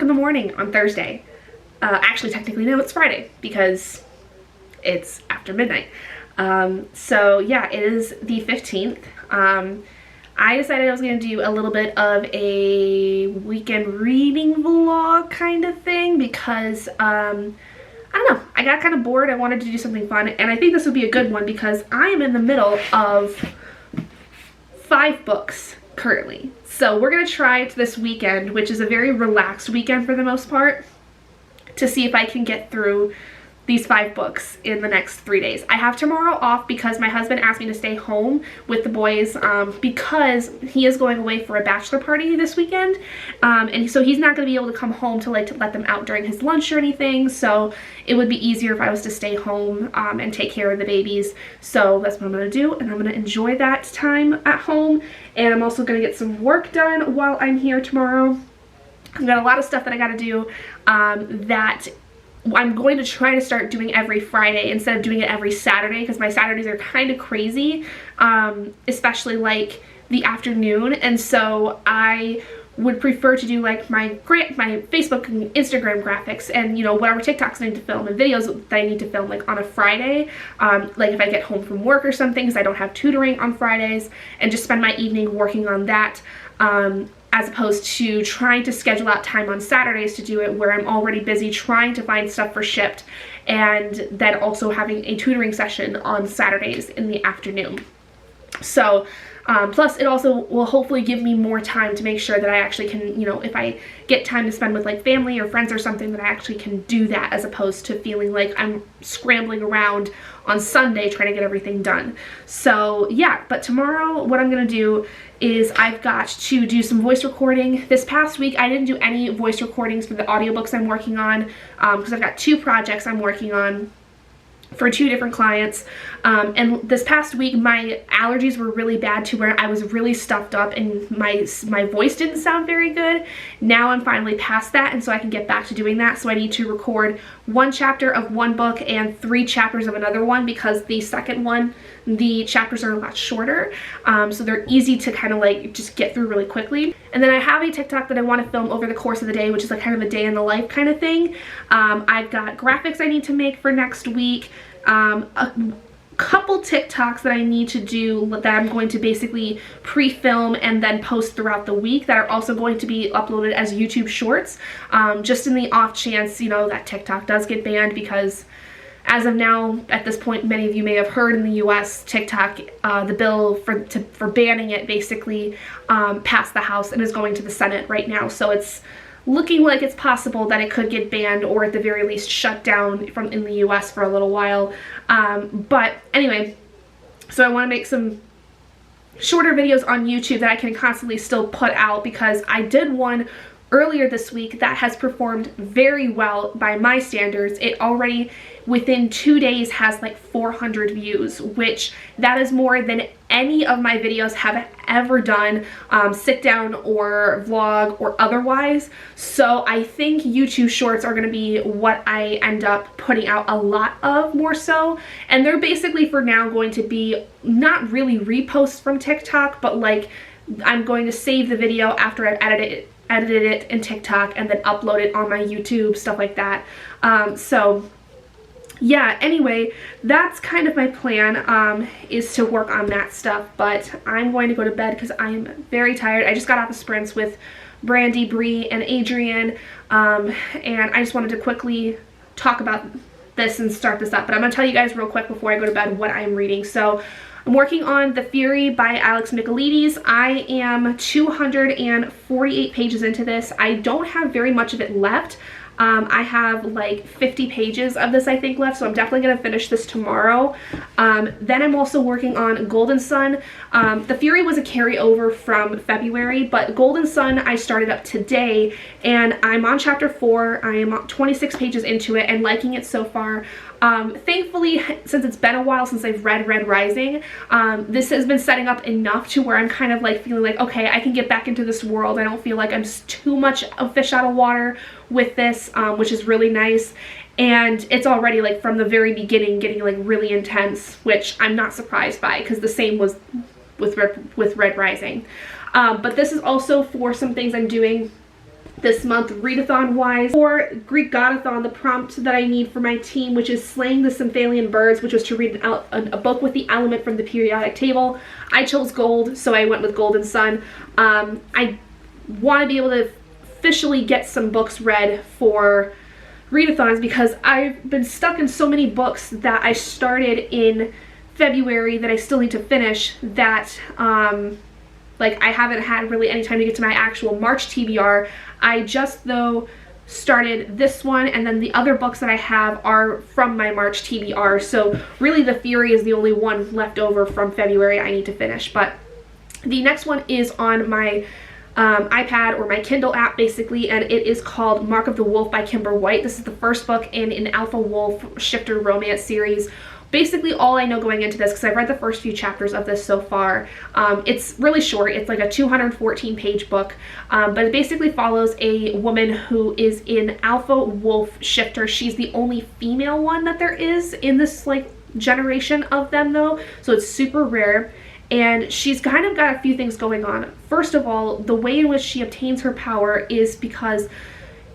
in the morning on Thursday. Actually, technically, no, it's Friday because it's after midnight. So yeah, it is the 15th. I decided I was going to do a little bit of a weekend reading vlog kind of thing because, I don't know, I got kind of bored. I wanted to do something fun, and I think this would be a good one because I am in the middle of 5 books currently. So we're going to try it this weekend, which is a very relaxed weekend for the most part, to see if I can get through these 5 books in the next 3 days. I have tomorrow off because my husband asked me to stay home with the boys because he is going away for a bachelor party this weekend, and so he's not going to be able to come home to let them out during his lunch or anything, so it would be easier if I was to stay home and take care of the babies. So that's what I'm going to do, and I'm going to enjoy that time at home, and I'm also going to get some work done while I'm here tomorrow. I've got a lot of stuff that I got to do that I'm going to try to start doing every Friday instead of doing it every Saturday, because my Saturdays are kind of crazy, especially like the afternoon, and so I would prefer to do like my Facebook and Instagram graphics and, you know, whatever TikToks I need to film and videos that I need to film like on a Friday, like if I get home from work or something, because I don't have tutoring on Fridays, and just spend my evening working on that, as opposed to trying to schedule out time on Saturdays to do it where I'm already busy trying to find stuff for Shipped, and then also having a tutoring session on Saturdays in the afternoon. So plus it also will hopefully give me more time to make sure that I actually can, you know, if I get time to spend with like family or friends or something, that I actually can do that, as opposed to feeling like I'm scrambling around on Sunday trying to get everything done. So yeah, but tomorrow what I'm gonna do is I've got to do some voice recording. This past week I didn't do any voice recordings for the audiobooks I'm working on, because I've got 2 projects I'm working on for 2 different clients, and this past week my allergies were really bad to where I was really stuffed up and my voice didn't sound very good. Now I'm finally past that, and so I can get back to doing that. So I need to record 1 chapter of one book and 3 chapters of another one, because the second one, the chapters are a lot shorter, so they're easy to kind of like just get through really quickly. And then I have a TikTok that I want to film over the course of the day, which is like kind of a day in the life kind of thing. I've got graphics I need to make for next week, a couple TikToks that I need to do that I'm going to basically pre-film and then post throughout the week, that are also going to be uploaded as YouTube shorts, just in the off chance, you know, that TikTok does get banned, because as of now, at this point, many of you may have heard in the US, TikTok, the bill for banning it basically passed the House and is going to the Senate right now. So it's looking like it's possible that it could get banned, or at the very least shut down in the US for a little while. But anyway, so I want to make some shorter videos on YouTube that I can constantly still put out, because I did one earlier this week that has performed very well by my standards. It already within 2 days has like 400 views, which that is more than any of my videos have ever done, sit down or vlog or otherwise. So I think YouTube shorts are going to be what I end up putting out a lot of, more so, and they're basically for now going to be not really reposts from TikTok, but like I'm going to save the video after I've edited it in TikTok and then upload it on my YouTube, stuff like that. So yeah, anyway, that's kind of my plan, is to work on that stuff, but I'm going to go to bed because I am very tired. I just got off of sprints with Brandy, Bree, and Adrian, and I just wanted to quickly talk about this and start this up, but I'm going to tell you guys real quick before I go to bed what I'm reading. So I'm working on The Fury by Alex Michaelides. I am 248 pages into this. I don't have very much of it left. I have like 50 pages of this I think left, so I'm definitely going to finish this tomorrow. Then I'm also working on Golden Sun. The Fury was a carryover from February, but Golden Sun I started up today, and I'm on chapter 4. I am 26 pages into it and liking it so far. Thankfully, since it's been a while since I've read Red Rising, this has been setting up enough to where I'm kind of like feeling like, okay, I can get back into this world. I don't feel like I'm too much a fish out of water with this, which is really nice. And it's already like from the very beginning getting like really intense, which I'm not surprised by, because the same was with Red Rising. But this is also for some things I'm doing this month readathon wise. For Greek Godathon, the prompt that I need for my team, which is Slaying the Symphalian Birds, which was to read a book with the element from the periodic table. I chose gold, so I went with Golden Sun. I want to be able to officially get some books read for readathons because I've been stuck in so many books that I started in February that I still need to finish that like I haven't had really any time to get to my actual March TBR. I just though started this one, and then the other books that I have are from my March TBR, so really The Fury is the only one left over from February I need to finish. But the next one is on my iPad or my Kindle app basically, and it is called Mark of the Wolf by Kimber White. This is the first book in an Alpha Wolf shifter romance series. Basically all I know going into this, because I've read the first few chapters of this so far, it's really short. It's like a 214 page book, but it basically follows a woman who is in Alpha Wolf shifter. She's the only female one that there is in this like generation of them though, so it's super rare. And she's kind of got a few things going on. First of all, the way in which she obtains her power is because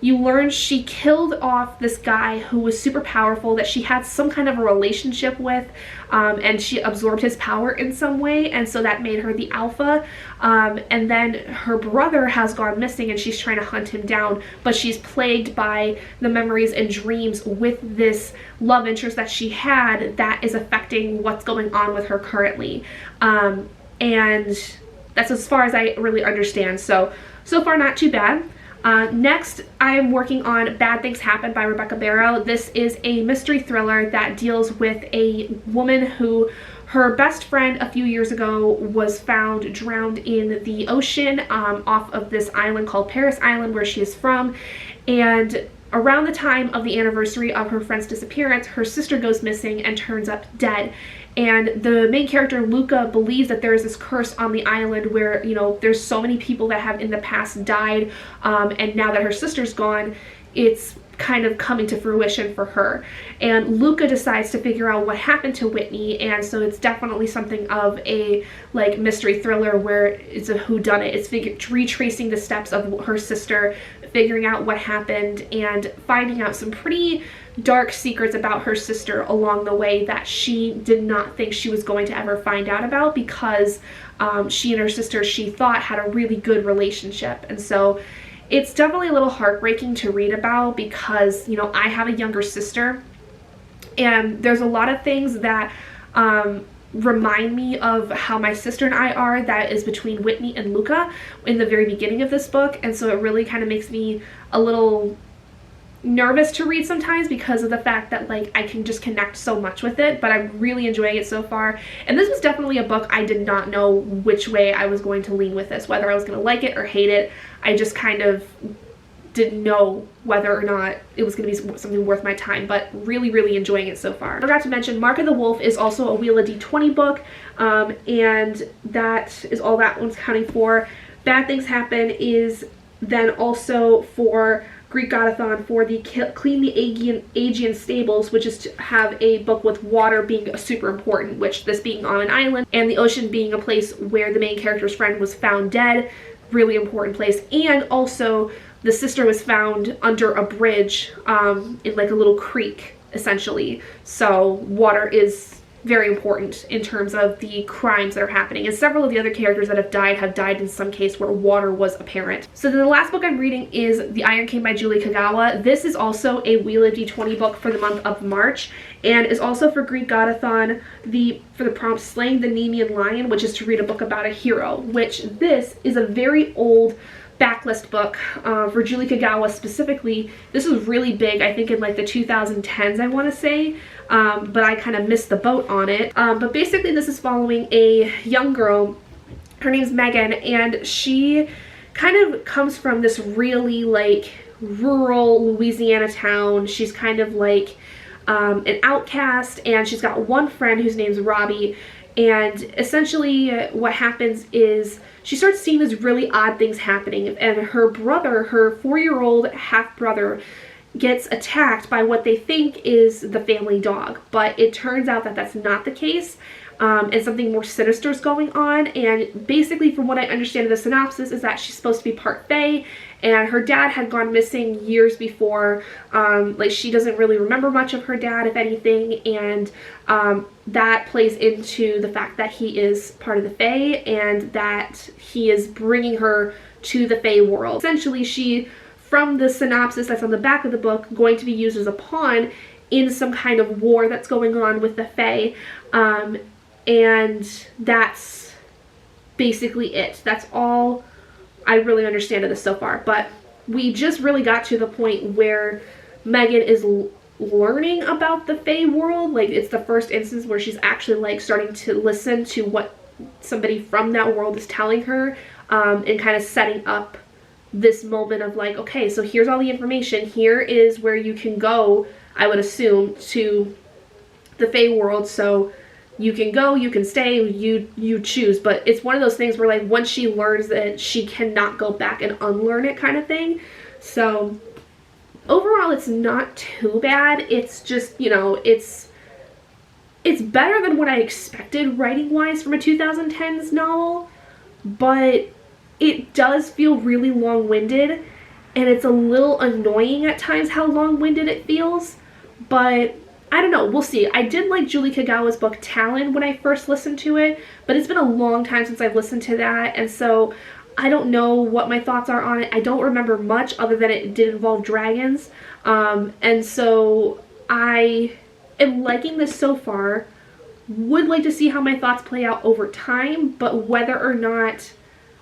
you learn she killed off this guy who was super powerful that she had some kind of a relationship with, and she absorbed his power in some way, and so that made her the alpha. And then her brother has gone missing and she's trying to hunt him down, but she's plagued by the memories and dreams with this love interest that she had that is affecting what's going on with her currently. And that's as far as I really understand. So far not too bad. Next, I am working on Bad Things Happen by Rebecca Barrow. This is a mystery thriller that deals with a woman who, her best friend a few years ago was found drowned in the ocean off of this island called Paris Island where she is from. And around the time of the anniversary of her friend's disappearance, her sister goes missing and turns up dead. And the main character, Luca, believes that there is this curse on the island where, you know, there's so many people that have in the past died, and now that her sister's gone, it's kind of coming to fruition for her. And Luca decides to figure out what happened to Whitney, and so it's definitely something of a like mystery thriller where it's a whodunit. It's retracing the steps of her sister, figuring out what happened, and finding out some pretty dark secrets about her sister along the way that she did not think she was going to ever find out about, because she and her sister, she thought, had a really good relationship. And so it's definitely a little heartbreaking to read about because, you know, I have a younger sister and there's a lot of things that remind me of how my sister and I are, that is between Whitney and Luca in the very beginning of this book. And so it really kind of makes me a little nervous to read sometimes because of the fact that like I can just connect so much with it, but I'm really enjoying it so far. And this was definitely a book I did not know which way I was going to lean with this, whether I was going to like it or hate it. I just kind of didn't know whether or not it was going to be something worth my time, but really enjoying it so far. I forgot to mention Mark of the Wolf is also a Wheel of D20 book, and that is all that one's counting for. Bad Things Happen is then also for Greek Godathon for the Clean the Aegean Stables, which is to have a book with water being super important, which this being on an island and the ocean being a place where the main character's friend was found dead, really important place. And also the sister was found under a bridge in like a little creek essentially, so water is very important in terms of the crimes that are happening, and several of the other characters that have died in some case where water was apparent. So then the last book I'm reading is The Iron King by Julie Kagawa. This is also a Wheel of D20 book for the month of March, and is also for Greek Godathon for the prompt Slaying the Nemean Lion, which is to read a book about a hero, which this is a very old backlist book for Julie Kagawa specifically. This was really big, I think in like the 2010s I want to say, but I kind of missed the boat on it. But basically this is following a young girl, her name's Megan, and she kind of comes from this really like rural Louisiana town. She's kind of like an outcast, and she's got one friend whose name's Robbie. And essentially what happens is she starts seeing these really odd things happening, and her brother, her 4-year-old half-brother, gets attacked by what they think is the family dog, but it turns out that that's not the case. and something more sinister is going on. And basically, from what I understand of the synopsis, is that she's supposed to be part fae, and her dad had gone missing years before. Like, she doesn't really remember much of her dad, if anything, and that plays into the fact that he is part of the fae and that he is bringing her to the fae world. Essentially, she, from the synopsis that's on the back of the book, going to be used as a pawn in some kind of war that's going on with the fae, and that's basically it. That's all I really understand of this so far. But we just really got to the point where Megan is learning about the fae world. Like, it's the first instance where she's actually like starting to listen to what somebody from that world is telling her, and kind of setting up this moment of like, okay, so here's all the information, here is where you can go, I would assume, to the fae world. So you can go, you can stay, you choose. But it's one of those things where, like, once she learns that, she cannot go back and unlearn it, kind of thing. So overall, it's not too bad. It's just, you know, it's better than what I expected writing wise from a 2010s novel, but it does feel really long-winded, and it's a little annoying at times how long-winded it feels. But I don't know, we'll see. I did like Julie Kagawa's book Talon when I first listened to it, but it's been a long time since I've listened to that, and so I don't know what my thoughts are on it. I don't remember much other than it did involve dragons, and so I am liking this so far. Would like to see how my thoughts play out over time, but whether or not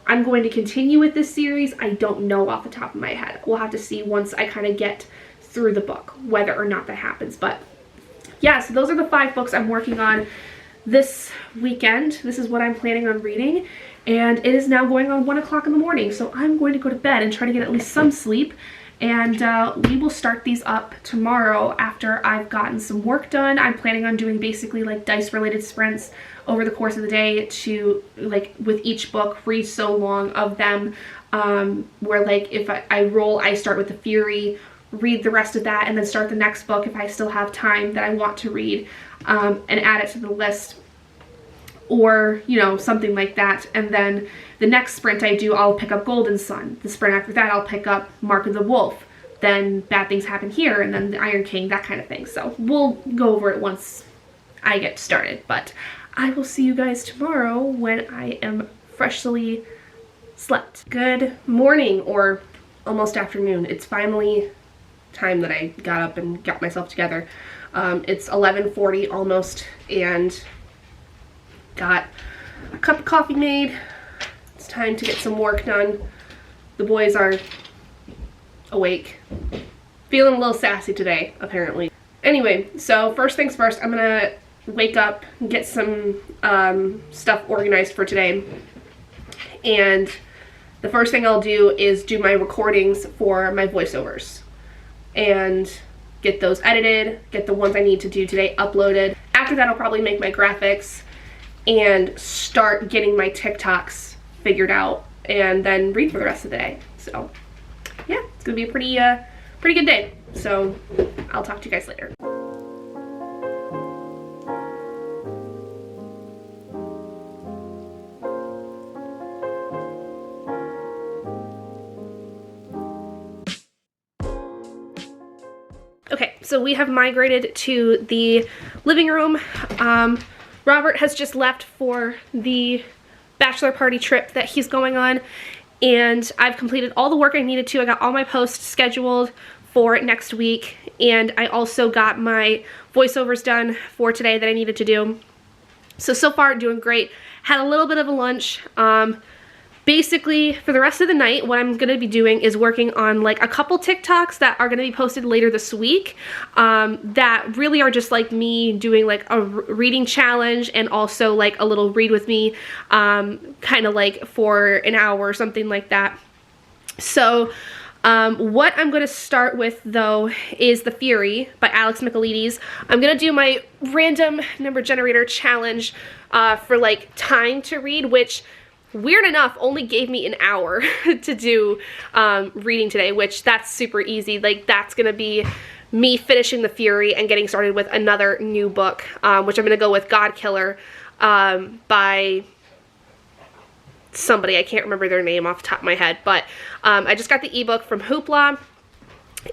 I'm going to continue with this series, I don't know off the top of my head. We'll have to see once I kind of get through the book whether or not that happens. But yeah, so those are the 5 books I'm working on this weekend. This is what I'm planning on reading, and it is now going on 1 o'clock in the morning, so I'm going to go to bed and try to get at least some sleep, and we will start these up tomorrow after I've gotten some work done. I'm planning on doing basically like dice related sprints over the course of the day to, like, with each book, read so long of them, where like if I roll, I start with the Fury, read the rest of that, and then start the next book if I still have time that I want to read, and add it to the list, or, you know, something like that. And then the next sprint I do, I'll pick up Golden Sun. The sprint after that, I'll pick up Mark of the Wolf. Then Bad Things Happen Here, and then the Iron King, that kind of thing. So we'll go over it once I get started, but I will see you guys tomorrow when I am freshly slept. Good morning, or almost afternoon. It's finally time that I got up and got myself together. It's 11:40 almost, and got a cup of coffee made. It's time to get some work done. The boys are awake. Feeling a little sassy today, apparently. Anyway, so first things first, I'm gonna wake up and get some stuff organized for today. And the first thing I'll do is do my recordings for my voiceovers and get those edited, get the ones I need to do today uploaded. After that, I'll probably make my graphics and start getting my TikToks figured out, and then read for the rest of the day. So yeah, it's gonna be a pretty good day. So I'll talk to you guys later. Okay, so we have migrated to the living room. Robert has just left for the bachelor party trip that he's going on, and I've completed all the work I needed to. I got all my posts scheduled for next week, and I also got my voiceovers done for today that I needed to do. So far, doing great. Had a little bit of a lunch. Basically, for the rest of the night, what I'm going to be doing is working on like a couple TikToks that are going to be posted later this week, that really are just like me doing like a reading challenge, and also like a little read with me, kind of like for an hour or something like that. So what I'm going to start with, though, is The Fury by Alex Michaelides. I'm going to do my random number generator challenge for like time to read, which, weird enough, only gave me an hour to do reading today, which that's super easy. Like, that's gonna be me finishing The Fury and getting started with another new book, which I'm gonna go with Godkiller. by somebody. I can't remember their name off the top of my head, but I just got the ebook from Hoopla,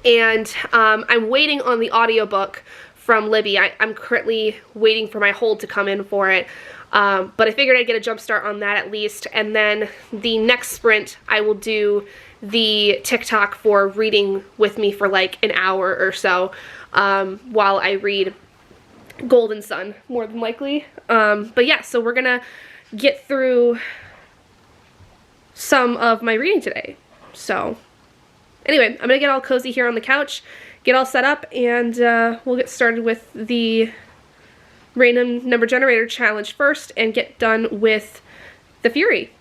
and I'm waiting on the audiobook from Libby. I'm currently waiting for my hold to come in for it, but I figured I'd get a jump start on that at least, and then the next sprint I will do the TikTok for reading with me for like an hour or so while I read Golden Sun, more than likely. But yeah, so we're gonna get through some of my reading today. So anyway, I'm gonna get all cozy here on the couch, get all set up, and we'll get started with the random number generator challenge first and get done with the Fury.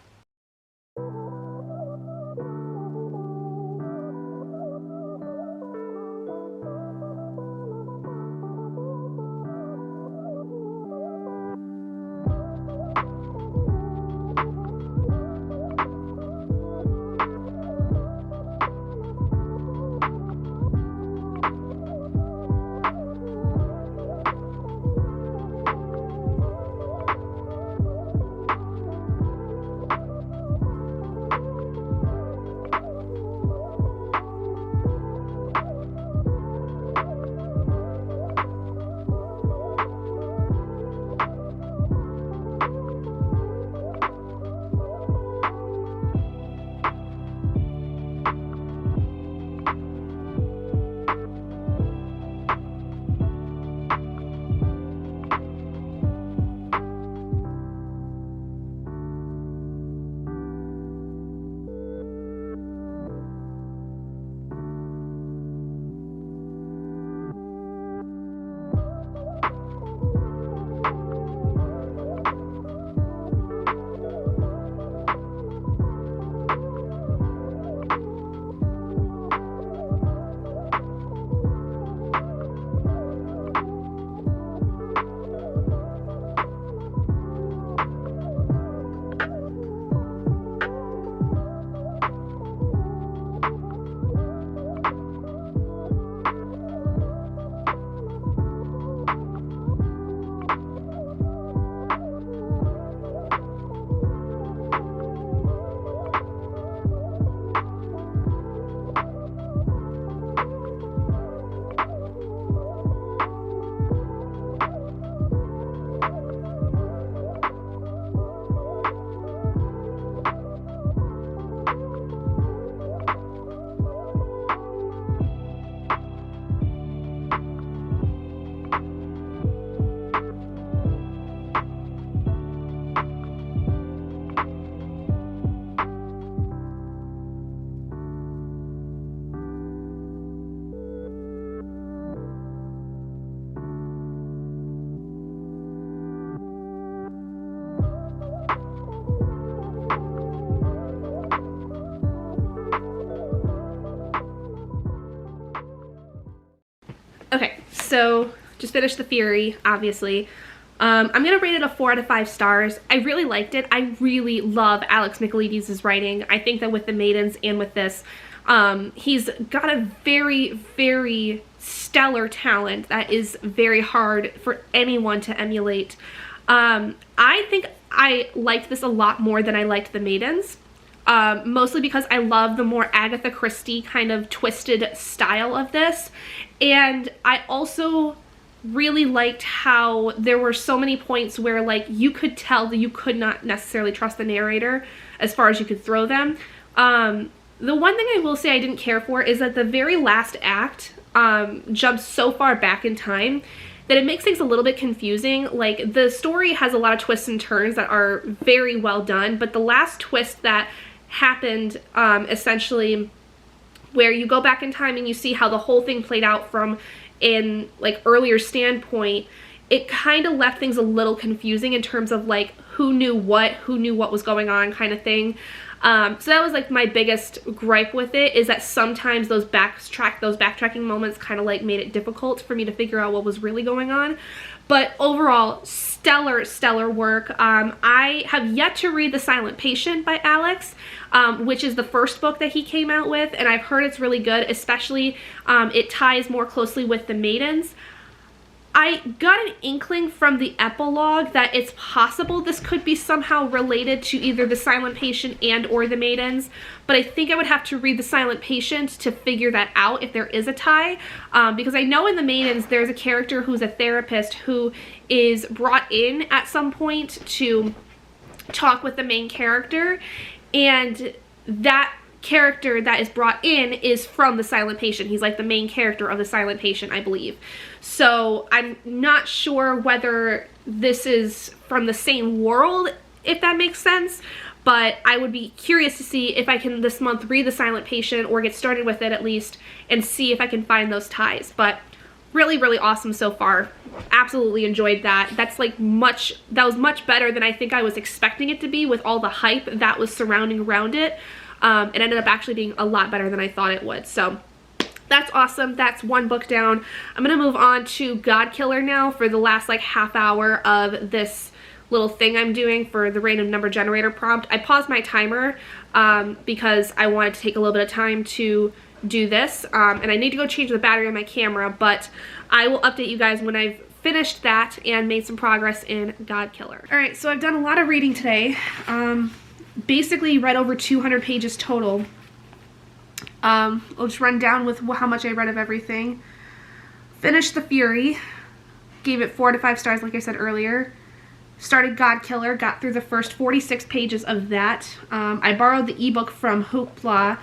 Okay, so just finished the Fury, obviously. I'm gonna rate it a 4 out of 5 stars. I really liked it. I really love Alex Michaelides' writing. I think that with the Maidens and with this, he's got a very, very stellar talent that is very hard for anyone to emulate. I think I liked this a lot more than I liked the Maidens. Mostly because I love the more Agatha Christie kind of twisted style of this, and I also really liked how there were so many points where like you could tell that you could not necessarily trust the narrator as far as you could throw them. The one thing I will say I didn't care for is that the very last act jumps so far back in time that it makes things a little bit confusing. Like, the story has a lot of twists and turns that are very well done, but the last twist that happened, essentially, where you go back in time and you see how the whole thing played out from an like earlier standpoint, it kind of left things a little confusing in terms of like who knew what was going on kind of thing. So that was like my biggest gripe with it, is that sometimes those backtracking moments kind of like made it difficult for me to figure out what was really going on. But overall, stellar work. I have yet to read The Silent Patient by Alex, which is the first book that he came out with, and I've heard it's really good, especially it ties more closely with the Maidens. I got an inkling from the epilogue that it's possible this could be somehow related to either the Silent Patient and or the Maidens, but I think I would have to read the Silent Patient to figure that out if there is a tie, because I know in the Maidens there's a character who's a therapist who is brought in at some point to talk with the main character, and that character that is brought in is from the Silent Patient. He's like the main character of the Silent Patient, I believe. So I'm not sure whether this is from the same world, if that makes sense, but I would be curious to see if I can this month read the Silent Patient, or get started with it at least, and see if I can find those ties. But really, really awesome so far. Absolutely enjoyed that. That was much better than I think I was expecting it to be, with all the hype that was surrounding around it. It ended up actually being a lot better than I thought it would. So that's awesome. That's one book down. I'm going to move on to Godkiller now for the last like half hour of this little thing I'm doing for the random number generator prompt. I paused my timer because I wanted to take a little bit of time to do this, and I need to go change the battery on my camera, but I will update you guys when I've finished that and made some progress in Godkiller. Alright, so I've done a lot of reading today. Basically read over 200 pages total. I'll just run down with how much I read of everything. Finished The Fury. Gave it 4 to 5 stars like I said earlier. Started Godkiller. Got through the first 46 pages of that. I borrowed the ebook from Hoopla.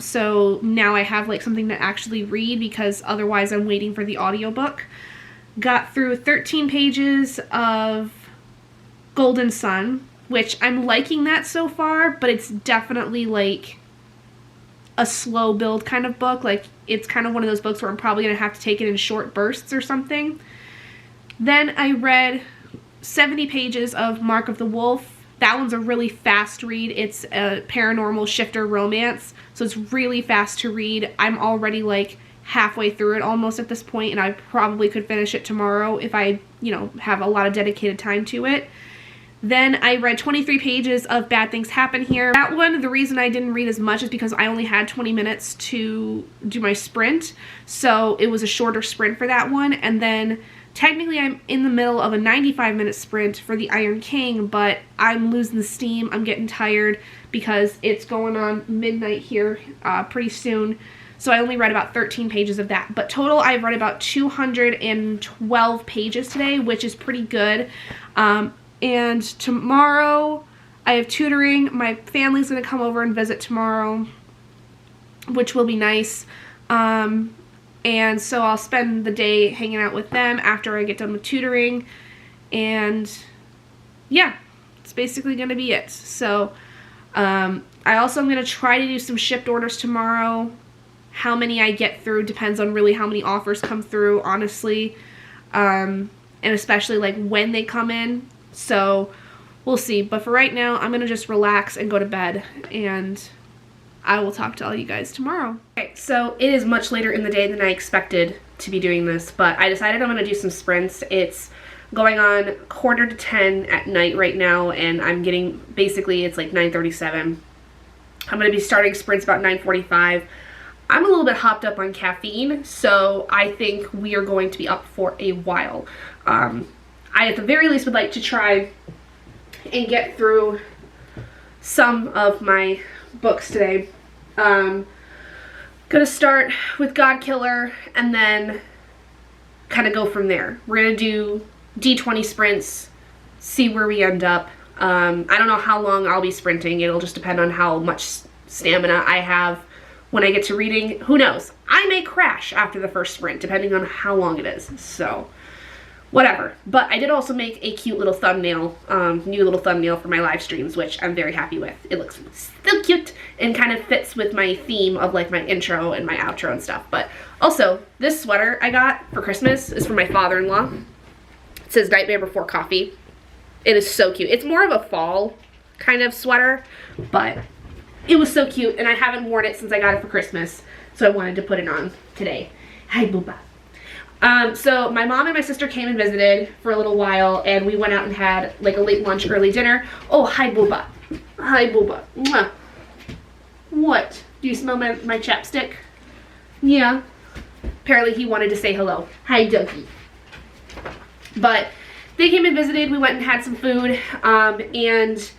So now I have like something to actually read, because otherwise I'm waiting for the audiobook. Got through 13 pages of Golden Sun, which I'm liking that so far, but it's definitely like a slow build kind of book. Like, it's kind of one of those books where I'm probably going to have to take it in short bursts or something. Then I read 70 pages of Mark of the Wolf. That one's a really fast read. It's a paranormal shifter romance, so it's really fast to read. I'm already like halfway through it almost at this point, and I probably could finish it tomorrow if I, have a lot of dedicated time to it. Then I read 23 pages of Bad Things Happen Here. That one, the reason I didn't read as much is because I only had 20 minutes to do my sprint, so it was a shorter sprint for that one. And then technically I'm in the middle of a 95-minute sprint for the Iron King, but I'm losing the steam. I'm getting tired because it's going on midnight here pretty soon. So I only read about 13 pages of that. But total, I've read about 212 pages today, which is pretty good. And tomorrow I have tutoring. My family's going to come over and visit tomorrow, which will be nice. And so I'll spend the day hanging out with them after I get done with tutoring. And yeah, it's basically going to be it. So I also am going to try to do some shipped orders tomorrow. How many I get through depends on really how many offers come through, honestly. And especially like when they come in. So we'll see. But for right now, I'm going to just relax and go to bed. And I will talk to all you guys tomorrow. Okay, so it is much later in the day than I expected to be doing this, but I decided I'm going to do some sprints. It's going on 9:45 at night right now, and I'm getting, basically it's like 9:37. I'm going to be starting sprints about 9:45. I'm a little bit hopped up on caffeine, so I think we are going to be up for a while. I at the very least would like to try and get through some of my books today. Gonna start with Godkiller and then kind of go from there. We're gonna do D20 sprints, see where we end up. I don't know how long I'll be sprinting. It'll just depend on how much stamina I have when I get to reading. Who knows? I may crash after the first sprint, depending on how long it is. So whatever. But I did also make a cute little thumbnail, new little thumbnail for my live streams, which I'm very happy with. It looks still cute and kind of fits with my theme of like my intro and my outro and stuff. But also, this sweater I got for Christmas is from my father-in-law. It says Nightmare Before Coffee. It is so cute. It's more of a fall kind of sweater, but it was so cute, and I haven't worn it since I got it for Christmas, so I wanted to put it on today. Hi, Booba. So my mom and my sister came and visited for a little while, and we went out and had like a late lunch, early dinner. Oh, hi, Booba. Hi, Booba. Mwah. What? Do you smell my chapstick? Yeah. Apparently he wanted to say hello. Hi, Dougie. But they came and visited. We went and had some food, and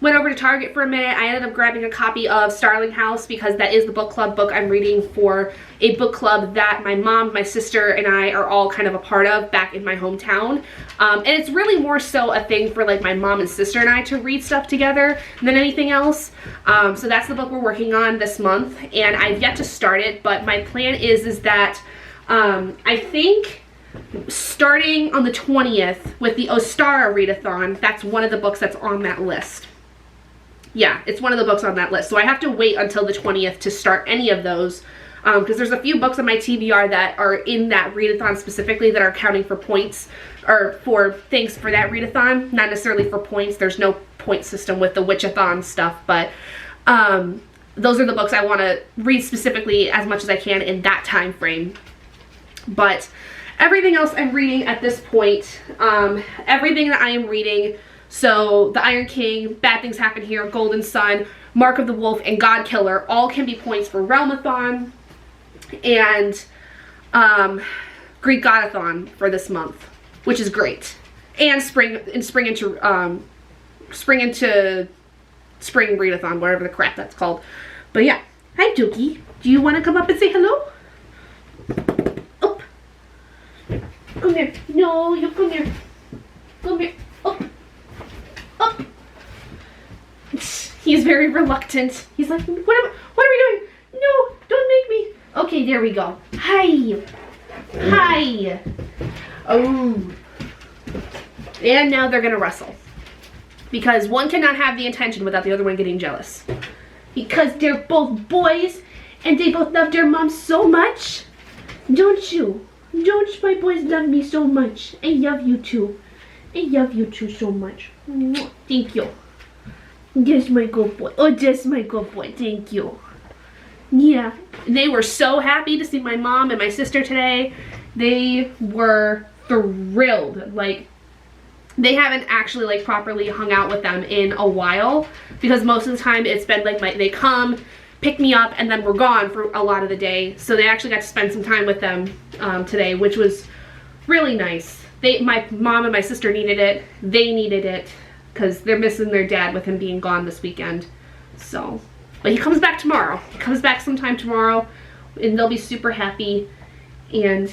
went over to Target for a minute. I ended up grabbing a copy of Starling House because that is the book club book I'm reading for a book club that my mom, my sister, and I are all kind of a part of back in my hometown. And it's really more so a thing for like my mom and sister and I to read stuff together than anything else. So that's the book we're working on this month, and I've yet to start it, but my plan is that I think starting on the 20th with the Ostara readathon, that's one of the books that's on that list. Yeah, it's one of the books on that list. So I have to wait until the 20th to start any of those, because there's a few books on my TBR that are in that readathon specifically that are counting for points, or for things for that readathon, not necessarily for points. There's no point system with the Witchathon stuff, but those are the books I want to read specifically as much as I can in that time frame. But everything else I'm reading at this point, everything that I am reading, so The Iron King, Bad Things Happen Here, Golden Sun, Mark of the Wolf, and Godkiller all can be points for Realmathon and Greek Godathon for this month, which is great. And spring into spring readathon, whatever the crap that's called. But yeah, hi Dookie. Do you want to come up and say hello? Up. Come here. No, you come here. Come here. Up. Up. He's very reluctant. He's like, what are we doing? No, don't make me. Okay, there we go. Hi. Hi. Oh. And now they're gonna wrestle. Because one cannot have the intention without the other one getting jealous. Because they're both boys and they both love their mom so much. Don't you? Don't my boys love me so much? I love you too. I love you too so much. Thank you. That's my good boy. Oh, that's my good boy. Thank you. Yeah. They were so happy to see my mom and my sister today. They were thrilled. Like, they haven't actually like properly hung out with them in a while, because most of the time it's been like they come, pick me up, and then we're gone for a lot of the day. So they actually got to spend some time with them today, which was really nice. My mom and my sister needed it. They needed it because they're missing their dad with him being gone this weekend. So, but he comes back tomorrow. He comes back sometime tomorrow, and they'll be super happy, and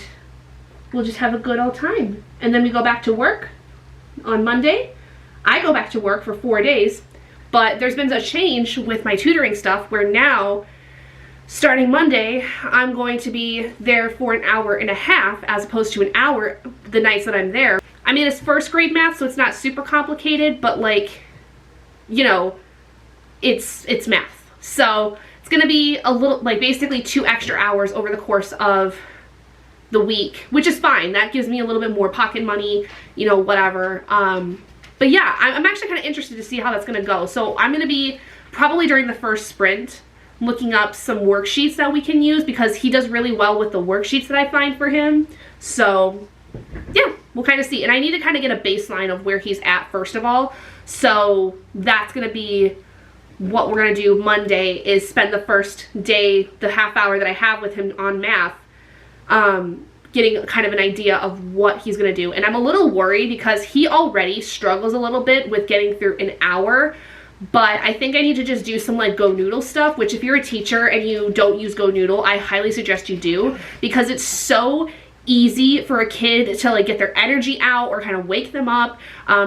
we'll just have a good old time. And then we go back to work on Monday. I go back to work for 4 days, but there's been a change with my tutoring stuff where now, starting Monday, I'm going to be there for an hour and a half as opposed to an hour the nights that I'm there. I mean, it's first grade math, so it's not super complicated, but like, you know, it's math. So it's gonna be a little, like basically 2 extra hours over the course of the week, which is fine. That gives me a little bit more pocket money, you know, whatever. But yeah, I'm actually kind of interested to see how that's gonna go. So I'm gonna be probably during the first sprint looking up some worksheets that we can use, because he does really well with the worksheets that I find for him. So yeah, we'll kind of see. And I need to kind of get a baseline of where he's at first of all. So that's gonna be what we're gonna do Monday, is spend the first day, the half hour that I have with him on math, getting kind of an idea of what he's gonna do. And I'm a little worried because he already struggles a little bit with getting through an hour, but I think I need to just do some like Go Noodle stuff, which if you're a teacher and you don't use Go Noodle, I highly suggest you do, because it's so easy for a kid to like get their energy out or kind of wake them up,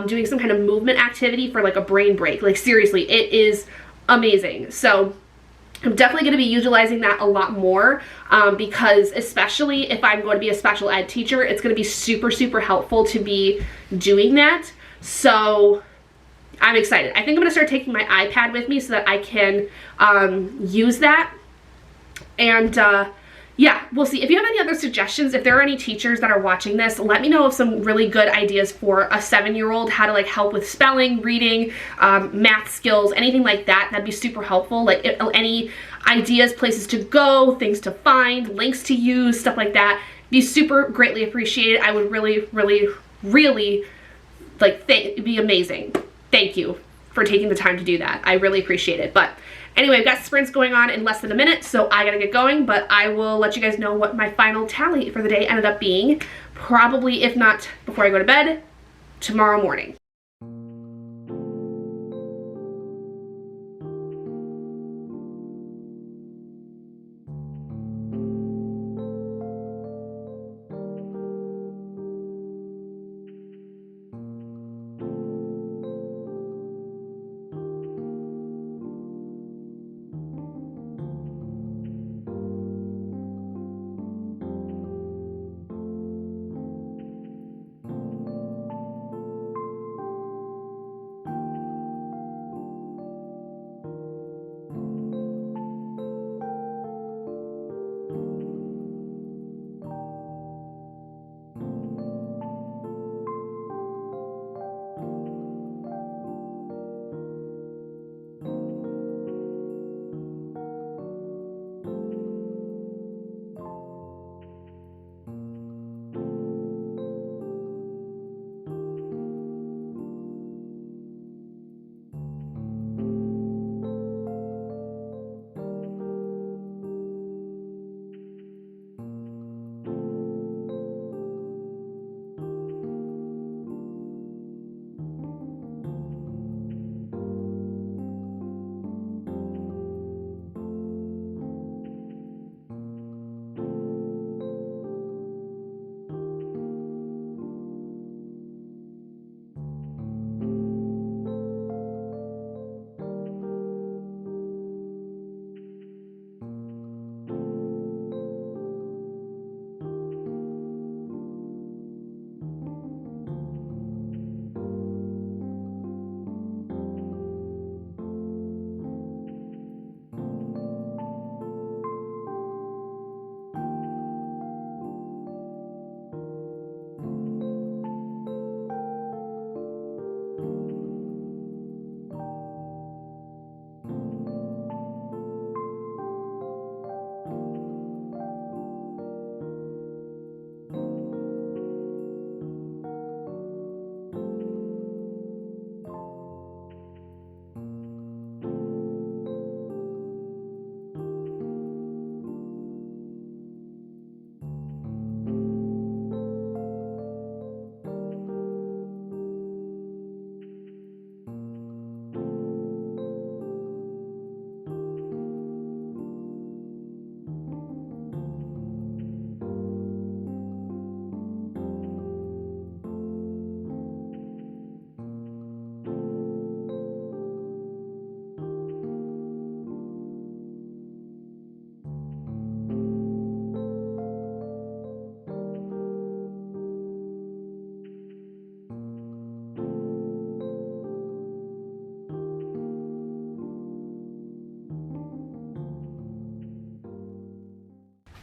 doing some kind of movement activity for like a brain break. Like seriously, it is amazing. So I'm definitely going to be utilizing that a lot more, because especially if I'm going to be a special ed teacher, it's going to be super, super helpful to be doing that. So I'm excited. I think I'm going to start taking my iPad with me so that I can use that. And yeah, we'll see. If you have any other suggestions, if there are any teachers that are watching this, let me know of some really good ideas for a 7-year-old, how to like help with spelling, reading, math skills, anything like that. That'd be super helpful. Like any ideas, places to go, things to find, links to use, stuff like that. Be super greatly appreciated. I would really, really, really like it'd be amazing. Thank you for taking the time to do that. I really appreciate it. But Anyway, I've got sprints going on in less than a minute, so I gotta get going, but I will let you guys know what my final tally for the day ended up being. Probably, if not before I go to bed, tomorrow morning.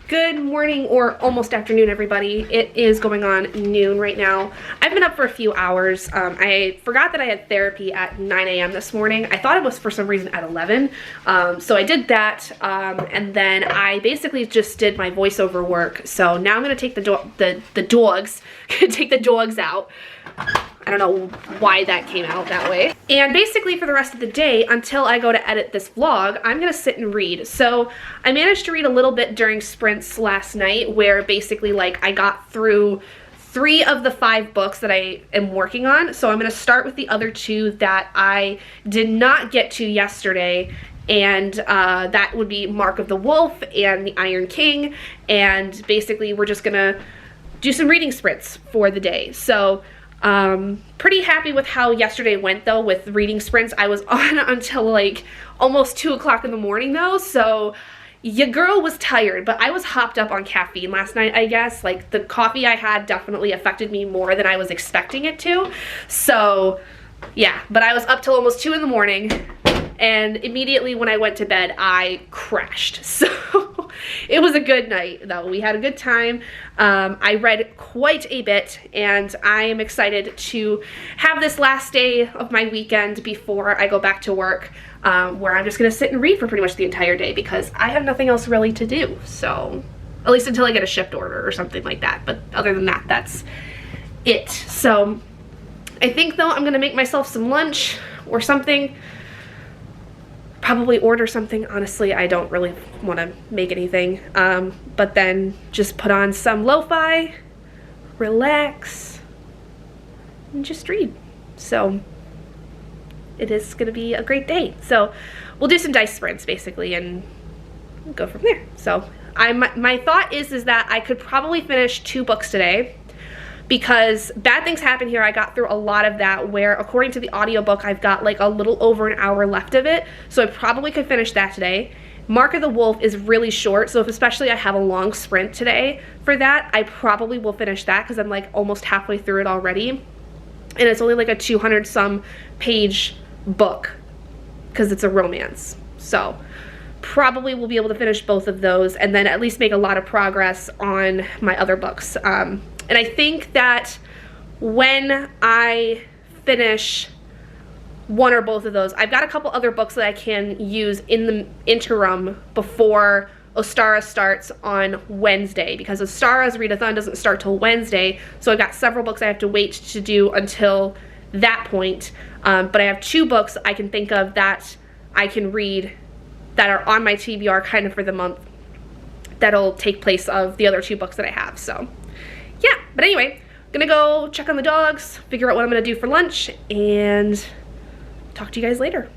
Good morning or almost afternoon, everybody. It is going on noon right now. I've been up for a few hours. I forgot that I had therapy at 9 a.m. this morning. I thought it was for some reason at 11. So I did that, and then I basically just did my voiceover work. So now I'm gonna take the dogs, take the dogs out. I don't know why that came out that way. And basically for the rest of the day, until I go to edit this vlog, I'm gonna sit and read. So I managed to read a little bit during sprints last night, where basically like I got through 3 of the 5 books that I am working on. So I'm gonna start with the other 2 that I did not get to yesterday. And that would be Mark of the Wolf and the Iron King. And basically we're just gonna do some reading sprints for the day. So pretty happy with how yesterday went though with reading sprints. I was on until like almost 2 o'clock in the morning though, so your girl was tired, but I was hopped up on caffeine last night, I guess. Like the coffee I had definitely affected me more than I was expecting it to. So yeah, but I was up till almost 2 in the morning, and immediately when I went to bed, I crashed. So it was a good night though. We had a good time. I read quite a bit, and I am excited to have this last day of my weekend before I go back to work, where I'm just gonna sit and read for pretty much the entire day because I have nothing else really to do. So at least until I get a shift order or something like that. But other than that, that's it. So I think though I'm gonna make myself some lunch or something. probably order something. Honestly, I don't really want to make anything. But then just put on some lo-fi, relax, and just read. So it is going to be a great day. So we'll do some dice sprints basically and go from there. So my thought is that I could probably finish 2 books today, because Bad Things Happen Here, I got through a lot of that, where according to the audiobook, I've got like a little over an hour left of it. So I probably could finish that today. Mark of the Wolf is really short, so if especially I have a long sprint today for that, I probably will finish that because I'm like almost halfway through it already. And it's only like a 200 some page book because it's a romance. So probably will be able to finish both of those and then at least make a lot of progress on my other books. And I think that when I finish one or both of those, I've got a couple other books that I can use in the interim before Ostara starts on Wednesday, because Ostara's readathon doesn't start till Wednesday, so I've got several books I have to wait to do until that point. But I have 2 books I can think of that I can read that are on my TBR kind of for the month that'll take place of the other 2 books that I have. So yeah, but anyway, I'm gonna go check on the dogs, figure out what I'm gonna do for lunch, and talk to you guys later.